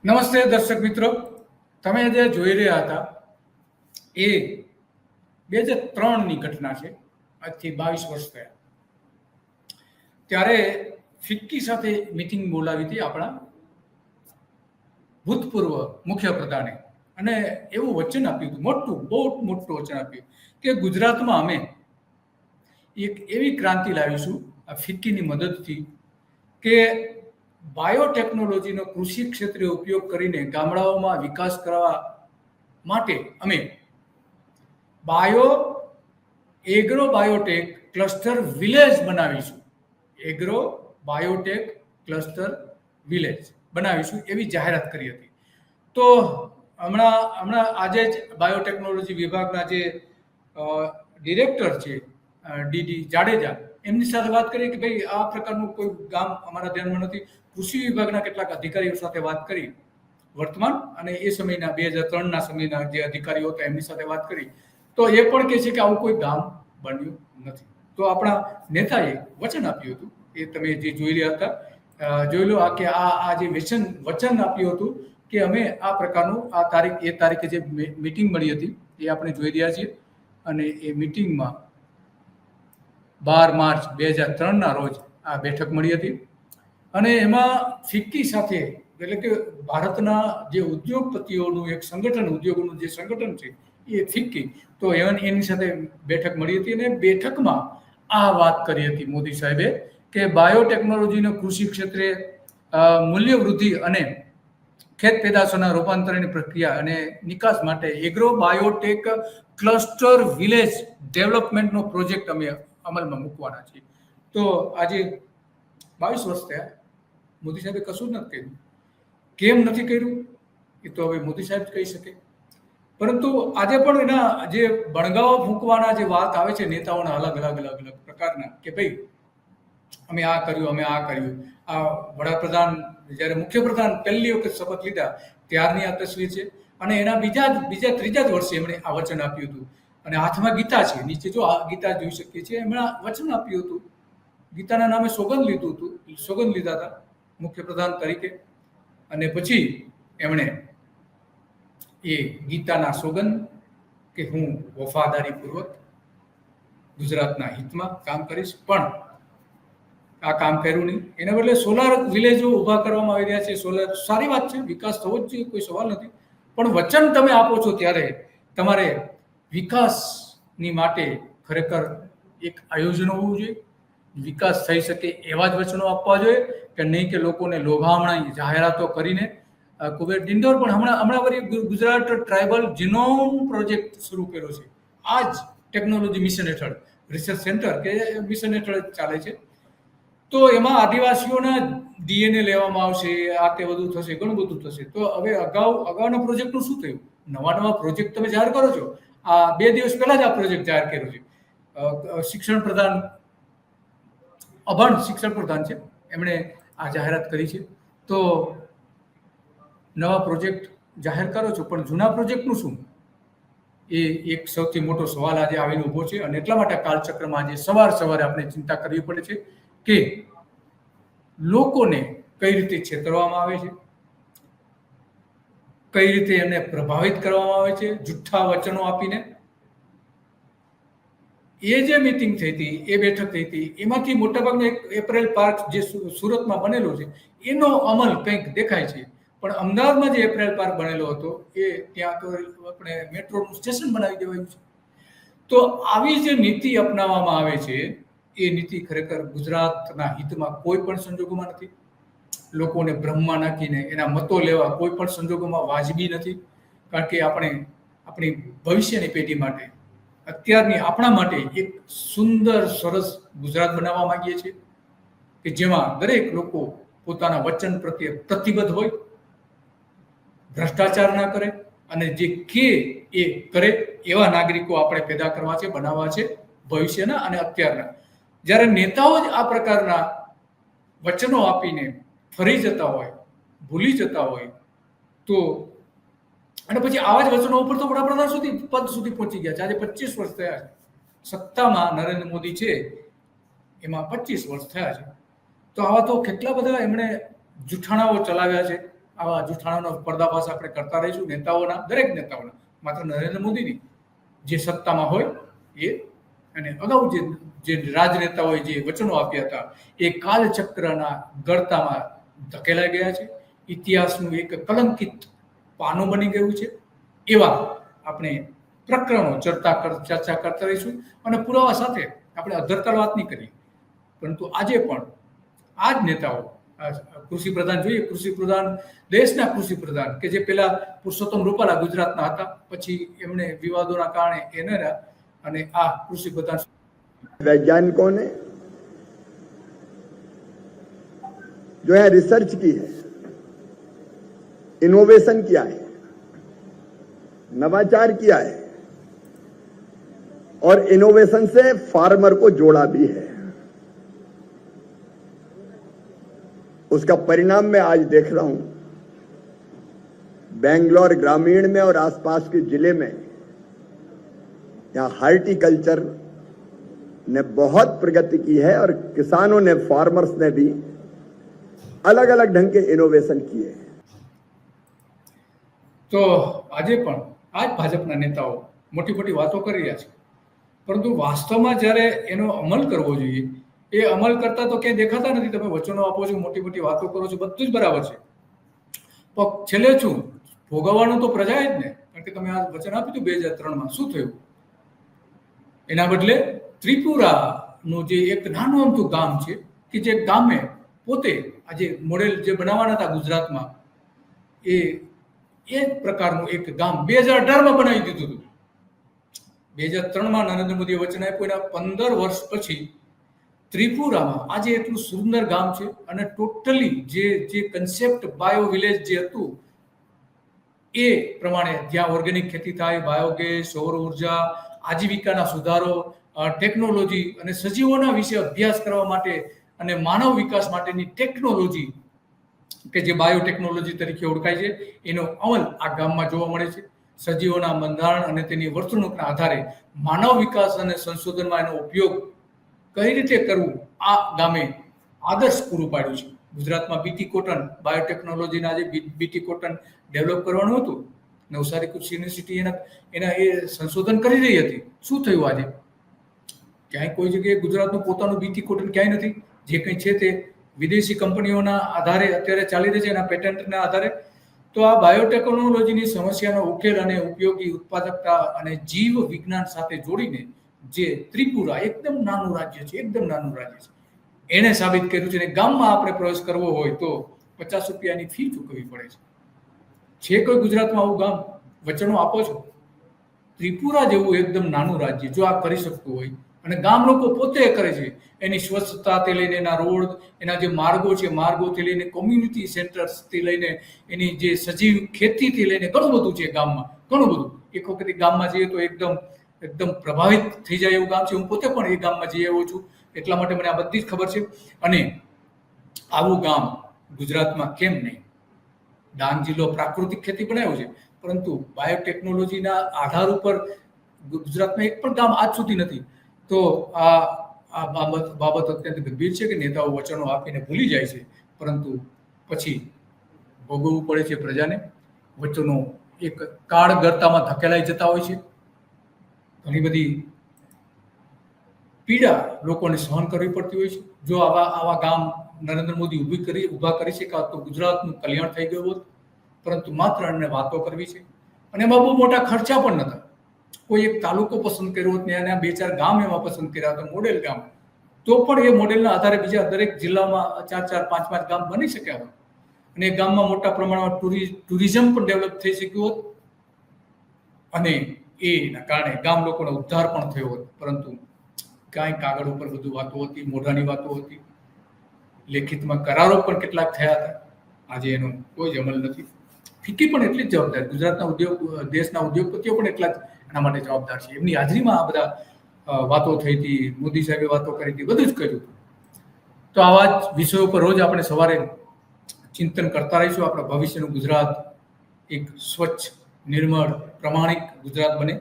નમસ્તે દર્શક મિત્રો, તમે જે જોઈ રહ્યા હતા એ 2003ની ઘટના છે. આજથી 22 વર્ષ થયા. ત્યારે ફિક્કી સાથે મીટિંગ બોલાવી હતી આપણા ભૂતપૂર્વ મુખ્યપ્રધાને, અને એવું વચન આપ્યું હતું, બહુ મોટું વચન આપ્યું કે ગુજરાતમાં અમે એક એવી ક્રાંતિ લાવીશું આ ફિક્કીની મદદથી કે બાયોટેકનોલોજીનો કૃષિ ક્ષેત્રે ઉપયોગ કરીને ગામડાઓમાં વિકાસ કરવા માટે અમે એગ્રો બાયોટેક ક્લસ્ટર વિલેજ બનાવીશું. એગ્રો બાયોટેક ક્લસ્ટર વિલેજ બનાવીશું એવી જાહેરાત કરી હતી. તો હમણાં આજે જ બાયોટેકનોલોજી વિભાગના જે ડિરેક્ટર છે ડીડી જાડેજા, એમની સાથે વાત કરી કે ભાઈ આ પ્રકારનું કોઈ ગામ અમારા ધ્યાનમાં નથી. કૃષિ વિભાગના કેટલાક અધિકારીઓ સાથે વાત કરી, વર્તમાન અને એ સમયના 2003ના સમયના જે અધિકારીઓ હતા એમની સાથે વાત કરી, તો એ પણ કહે છે કે આવું કોઈ ગામ બન્યું નથી. તો આપણા નેતાએ વચન આપ્યું હતું, એ તમે જે જોઈ રહ્યા હતા, જોઈ લો કે આ જે વચન આપ્યું હતું કે અમે આ પ્રકારનું આ તારીખે જે મીટિંગ મળી હતી એ આપણે જોઈ રહ્યા છીએ. અને એ મીટિંગમાં 12 માર્ચ 2003ના રોજ આ બેઠક મળી હતી. અને એમાં ફિક્કી સાથે, એટલે કે ભારતના જે ઉદ્યોગપતિઓનું એક સંગઠન, ઉદ્યોગોનું જે સંગઠન છે એ ફિક્કી, તો એની સાથે બેઠક મળી હતી. અને બેઠકમાં આ વાત કરી હતી મોદી સાહેબે કે બાયોટેકનોલોજીનો કૃષિ ક્ષેત્રે મૂલ્ય વૃદ્ધિ અને ખેત પેદાશોના રૂપાંતરણની પ્રક્રિયા અને નિકાસ માટે એગ્રો બાયોટેક ક્લસ્ટર વિલેજ ડેવલપમેન્ટનો પ્રોજેક્ટ અમે અમલમાં મૂકવાના છીએ. તો આજે 22 વર્ષ થયા, મોદી સાહેબે કશું જ નથી કર્યું. કેમ નથી કર્યું એ તો હવે મોદી સાહેબ કહી શકે. પરંતુ આજે પણ એના જે બણગાઓ ફૂંકવાના જે વાત આવે છે નેતાઓના અલગ અલગ પ્રકારના, કે ભાઈ અમે આ કર્યું. આ વડાપ્રધાન જ્યારે મુખ્યપ્રધાન પહેલી વખત શપથ લીધા ત્યારની આ તસવીર છે. અને એના ત્રીજા જ વર્ષે એમણે આ વચન આપ્યું હતું. અને હાથમાં ગીતા છે, નીચે જો આ ગીતા જોઈ શકીએ છીએ, એમણે વચન આપ્યું હતું. ગીતાના નામે સોગંદ લીધા હતા મુખ્યપ્રધાન તરીકે. અને પછી એમણે એ ગીતાના સોગંદ કે હું વફાદારીપૂર્વક ગુજરાતના હિતમાં કામ કરીશ, પણ આ કામ કર્યું નહીં. એના બદલે સોલાર વિલેજો ઊભા કરવામાં આવી રહ્યા છે. સોલાર સારી વાત છે, વિકાસ થવો જ જોઈએ, કોઈ સવાલ નથી. પણ વચન તમે આપો છો ત્યારે તમારે વિકાસની માટે ખરેખર એક આયોજન હોવું જોઈએ. વિકાસ થઈ શકે એવા જ વચનો આપવા જોઈએ, કે નહીં કે લોકોને લોભામણા જાહેરાતો કરીને. કુબેર ડિંડોર પણ હમણાં વળી ગુજરાત ટ્રાઇબલ જીનોમ પ્રોજેક્ટ શરૂ કર્યો છે. આ જ ટેકનોલોજી મિશન હેઠળ, રિસર્ચ સેન્ટર કે મિશન હેઠળ ચાલે છે. તો એમાં આદિવાસીઓના ડીએનએ લેવામાં આવશે, આ તે બધું થશે, ઘણું બધું થશે. તો હવે અગાઉના પ્રોજેક્ટનું શું થયું? નવા પ્રોજેક્ટ તમે જાહેર કરો છો. આ 2 દિવસ પહેલા જ આ પ્રોજેક્ટ જાહેર કર્યો છે. અભણ શિક્ષણ પ્રધાન છે, એમણે આ જાહેરાત કરી છે. તો નવા પ્રોજેક્ટ જાહેર કરો છો, પણ જૂના પ્રોજેક્ટનું શું? એ એક સૌથી મોટો સવાલ આજે આવીને ઊભો છે. અને એટલા માટે કાલચક્રમાં આજે સવારે આપણે ચિંતા કરવી પડે છે કે લોકોને કઈ રીતે છેતરવામાં આવે છે, કઈ રીતે એને પ્રભાવિત કરવામાં આવે છે જુઠ્ઠા વચનો આપીને. એ જે મીટિંગ થઈ હતી, એ બેઠક થઈ હતી, એમાંથી મોટાભાગનો એક એપરેલ પાર્ક જે સુરતમાં બનેલો છે એનો અમલ કંઈક દેખાય છે. પણ અમદાવાદમાં જે એપરેલ પાર્ક બનેલો હતો એ ત્યાં તો આપણે મેટ્રોનું સ્ટેશન બનાવી દેવાયું છે. તો આવી જે નીતિ અપનાવવામાં આવે છે એ નીતિ ખરેખર ગુજરાતના હિતમાં કોઈ પણ સંજોગોમાં નથી. લોકોને ભ્રમમાં નાખીને એના મતો લેવા કોઈ પણ સંજોગોમાં વાજબી નથી. કારણ કે આપણે આપણી ભવિષ્યની પેઢી માટે, અત્યારની આપણા માટે એક સુંદર સરસ ગુજરાત બનાવવા માંગીએ છીએ, કે જેમાં દરેક લોકો પોતાના વચન પ્રત્યે પ્રતિબદ્ધ હોય, ભ્રષ્ટાચાર ના કરે, અને જે એ કરે એવા નાગરિકો આપણે પેદા કરવા છે, બનાવવા છે, ભવિષ્યના અને અત્યારના. જ્યારે નેતાઓ જ આ પ્રકારના વચનો આપીને ફરી જતા હોય, ભૂલી જતા હોય, તો અને પછી આવા જ વચનો ઉપર તો વડાપ્રધાન પદ સુધી પહોંચી ગયા છે. આજે 25 વર્ષ થયા છે સત્તામાં. નરેન્દ્ર મોદી છે એમાં 25 વર્ષ થયા છે. તો આવા તો કેટલા બધા એમણે જૂઠાણાઓ ચલાવ્યા છે. આવા જૂઠાણાનો પર્દાફાશ આપણે કરતા રહીશું, નેતાઓના, દરેક નેતાઓના, માત્ર નરેન્દ્ર મોદીની. જે સત્તામાં હોય એ, અને અગાઉ જે રાજનેતાઓએ જે વચનો આપ્યા હતા એ કાલચક્રના ગળતામાં ધકેલાઈ ગયા છે. ઇતિહાસનું એક કલંકિત પાનું બની ગયું છે. એવા આપણે પ્રકરણો ચર્ચા કરતા રહીશું, અને પુરાવા સાથે. આપણે અધરતા વાત નહીં કરીએ, પરંતુ આજે પણ આ જ નેતાઓ, કૃષિ પ્રધાન જોઈએ, કૃષિ પ્રધાન, દેશના કૃષિ પ્રધાન, કે જે પેલા પુરુષોત્તમ રૂપાલા ગુજરાતના હતા, પછી એમણે વિવાદોના કારણે એ ન રહ્યા, અને આ કૃષિ પ્રધાન वैज्ञानिकों ने जो है रिसर्च की है, इनोवेशन किया है, नवाचार किया है, और इनोवेशन से फार्मर को जोड़ा भी है. उसका परिणाम मैं आज देख रहा हूं. बेंगलोर ग्रामीण में और आसपास के जिले में यहां हार्टिकल्चर ने बहुत प्रगति की है, और किसानों ने, फार्मर्स ने भी अलग अलग ढंग के इनोवेशन किए हैं. તો આજે પણ આ જ ભાજપના નેતાઓ મોટી મોટી વાતો કરી રહ્યા છે, પરંતુ વાસ્તવમાં જ્યારે એનો અમલ કરવો જોઈએ એ અમલ કરતા તો ક્યાંય દેખાતા નથી. તમે વચનો આપો છો, મોટી મોટી વાતો કરો છો, બધું જ બરાબર છે, પણ છેલ્લે શું ભોગવવાનું તો પ્રજાએ જ ને. કારણ કે તમે આ વચન આપ્યું હતું 2003માં, શું થયું? એના બદલે ત્રિપુરાનું જે એક નાનું અમથું ગામ છે, કે જે ગામે પોતે આજે મોડેલ જે બનાવવાના હતા ગુજરાતમાં, એ જ પ્રકારનું એક ગામ 2018માં બનાવી દીધું હતું. 2003માં નરેન્દ્ર મોદીએ વચન આપ્યું, એના 15 વર્ષ પછી ત્રિપુરામાં આજે એટલું સુંદર ગામ છે, અને ટોટલી જે કન્સેપ્ટ બાયો વિલેજ જે હતું એ પ્રમાણે જ્યાં ઓર્ગેનિક ખેતી થાય, બાયોગેસ, સૌર ઉર્જા, આજીવિકાના સુધારો, ટેકનોલોજી અને સજીવોના વિશે અભ્યાસ કરવા માટે અને માનવ વિકાસ માટેની ટેકનોલોજી, કે જે બાયોટેકનોલોજી તરીકે ઓળખાય છે, એનો અમલ આ ગામમાં જોવા મળે છે. સજીવોના બંધારણ અને તેની વર્તણૂકના આધારે માનવ વિકાસ અને સંશોધનમાં એનો ઉપયોગ કઈ રીતે કરવું, આ ગામે આદર્શ પૂરું પાડ્યું છે. ગુજરાતમાં બીટી કોટન, બાયોટેકનોલોજીના જે બીટી કોટન ડેવલપ કરવાનું હતું, નવસારી કૃષિ યુનિવર્સિટી એના એ સંશોધન કરી રહી હતી. શું થયું આજે? ક્યાંય કોઈ જગ્યાએ ગુજરાતનું પોતાનું બીટી કોટન ક્યાંય નથી. જે કંઈ છે તે વિદેશી કંપનીઓના આધારે અત્યારે ચાલી રહી છે, એના પેટન્ટના આધારે. તો આ બાયોટેકનોલોજીની સમસ્યાનો ઉકેલ અને ઉપયોગી ઉત્પાદકતા અને જીવ વિજ્ઞાન સાથે જોડીને જે ત્રિપુરા એકદમ નાનું રાજ્ય છે, એકદમ નાનું રાજ્ય છે, એણે સાબિત કર્યું છે. અને ગામમાં આપણે પ્રવેશ કરવો હોય તો 50 રૂપિયાની ફી ચૂકવવી પડે છે. છે કોઈ ગુજરાતમાં આવું ગામ? વચનો આપો છો. ત્રિપુરા જેવું એકદમ નાનું રાજ્ય જો આ કરી શકતું હોય, અને ગામ લોકો પોતે કરે છે, એની સ્વચ્છતાથી લઈને એના રોડ, એના જે માર્ગો છે, માર્ગોથી લઈને કોમ્યુનિટી સેન્ટર્સથી લઈને એની જે સજીવ ખેતીથી લઈને ઘણું બધું છે ગામમાં, ઘણું બધું. એક વખત ગામમાં જઈએ તો એકદમ પ્રભાવિત થઈ જાય એવું ગામ છે. હું પોતે પણ એ ગામમાં જઈ આવ્યો છું, એટલા માટે મને આ બધી જ ખબર છે. અને આવું ગામ ગુજરાતમાં કેમ નહીં? ડાંગ જિલ્લો પ્રાકૃતિક ખેતી બનાવ્યો છે, પરંતુ બાયોટેકનોલોજીના આધાર ઉપર ગુજરાતમાં એક પણ ગામ આજ સુધી નથી. તો આ બાબત અત્યંત ગંભીર છે કે નેતાઓ વચનો આપીને ભૂલી જાય છે, પરંતુ પછી ભોગવવું પડે છે પ્રજાને. વચનો એક કાળ ગરતામાં ધકેલાઈ જતા હોય છે. ઘણી બધી પીડા લોકોને સહન કરવી પડતી હોય છે. જો આવા ગામ નરેન્દ્ર મોદી ઊભા કરી શક્યા તો ગુજરાતનું કલ્યાણ થઈ ગયું હોત, પરંતુ માત્ર એમને વાતો કરવી છે. અને એમાં બહુ મોટા ખર્ચા પણ નતા. કોઈ એક તાલુકો પસંદ કર્યો હોત ને અને 2-4 ગામ એમાં પસંદ કર્યા હતા, મોડેલ ગામ, તો પણ એ મોડેલના આધારે બીજા દરેક જિલ્લામાં 4-4, 5-5 ગામ બની શક્યા હોત, અને એ ગામમાં મોટા પ્રમાણમાં ટુરિઝમ પણ ડેવલપ થઈ શક્યું હોત, અને એના કારણે ગામ લોકોનો ઉદ્ધાર પણ થયો હોત. પરંતુ કાંઈ કાગળ ઉપર બધું વાતો હતી, મોઢાની વાતો હતી, લેખિતમાં કરારો પણ કેટલાક થયા હતા. આજે એનો કોઈ જ અમલ નથી. ફિક્કી પણ એટલી જ જવાબદાર, ગુજરાતના દેશના ઉદ્યોગપતિઓ પણ એટલા જ એના માટે જવાબદાર છે. એમની હાજરીમાં આ બધા વાતો થઈ હતી, મોદી સાહેબે વાતો કરી હતી, બધું જ કર્યું હતું. તો આવા જ વિષયો પર રોજ આપણે સવારે ચિંતન કરતા રહીશું. આપણા ભવિષ્યનું ગુજરાત એક સ્વચ્છ, નિર્મળ, પ્રમાણિક ગુજરાત બને.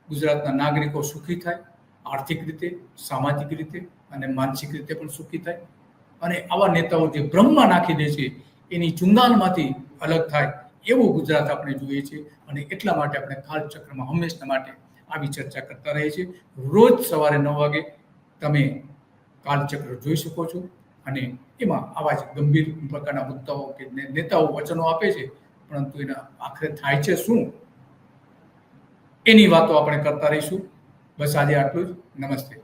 ગુજરાતના નાગરિકો સુખી થાય, આર્થિક રીતે, સામાજિક રીતે અને માનસિક રીતે પણ સુખી થાય. અને આવા નેતાઓ જે ભ્રમમાં નાખી દે છે, એની ચુંગાલમાંથી અલગ થાય એવું ગુજરાત આપણે જોઈએ છીએ. અને એટલા માટે આપણે કાલચક્રમાં હંમેશા માટે આવી ચર્ચા કરતા રહીએ છીએ. રોજ સવારે 9 વાગે તમે કાલચક્ર જોઈ શકો છો અને એમાં આવા જ ગંભીર પ્રકારના મુદ્દાઓ કે નેતાઓ વચનો આપે છે, પરંતુ એના આખરે થાય છે શું, એની વાતો આપણે કરતા રહીશું. બસ આજે આટલું જ. નમસ્તે.